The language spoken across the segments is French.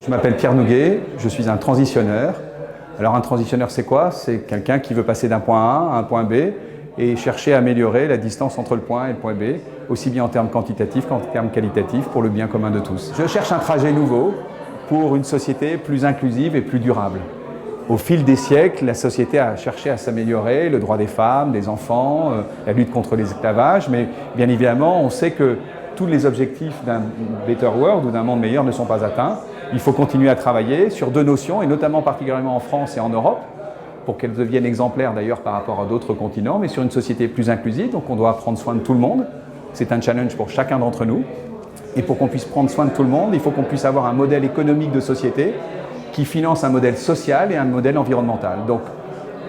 Je m'appelle Pierre Nouguet, je suis un transitionneur. Alors un transitionneur c'est quoi? C'est quelqu'un qui veut passer d'un point A à un point B et chercher à améliorer la distance entre le point A et le point B, aussi bien en termes quantitatifs qu'en termes qualitatifs pour le bien commun de tous. Je cherche un trajet nouveau pour une société plus inclusive et plus durable. Au fil des siècles, la société a cherché à s'améliorer, le droit des femmes, des enfants, la lutte contre l'esclavage, mais bien évidemment on sait que tous les objectifs d'un better world ou d'un monde meilleur ne sont pas atteints. Il faut continuer à travailler sur deux notions, et notamment particulièrement en France et en Europe, pour qu'elles deviennent exemplaires d'ailleurs par rapport à d'autres continents, mais sur une société plus inclusive, donc on doit prendre soin de tout le monde. C'est un challenge pour chacun d'entre nous. Et pour qu'on puisse prendre soin de tout le monde, il faut qu'on puisse avoir un modèle économique de société qui finance un modèle social et un modèle environnemental. Donc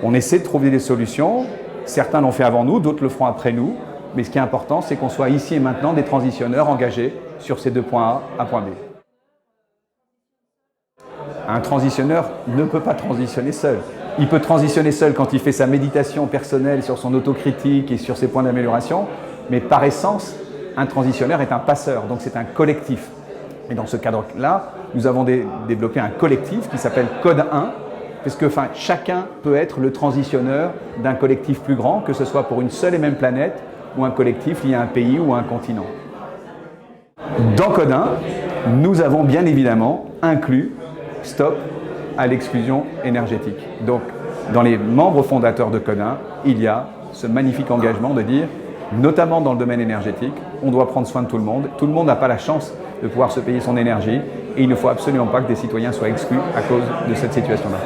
on essaie de trouver des solutions. Certains l'ont fait avant nous, d'autres le feront après nous. Mais ce qui est important, c'est qu'on soit ici et maintenant des transitionneurs engagés sur ces deux points A à point B. Un transitionneur ne peut pas transitionner seul. Il peut transitionner seul quand il fait sa méditation personnelle sur son autocritique et sur ses points d'amélioration, mais par essence, un transitionneur est un passeur, donc c'est un collectif. Et dans ce cadre-là, nous avons développé un collectif qui s'appelle Code 1, puisque chacun peut être le transitionneur d'un collectif plus grand, que ce soit pour une seule et même planète, ou un collectif lié à un pays ou à un continent. Dans Code 1, nous avons bien évidemment inclus Stop à l'exclusion énergétique. Donc, dans les membres fondateurs de Code 1, il y a ce magnifique engagement de dire, notamment dans le domaine énergétique, on doit prendre soin de tout le monde. Tout le monde n'a pas la chance de pouvoir se payer son énergie et il ne faut absolument pas que des citoyens soient exclus à cause de cette situation-là.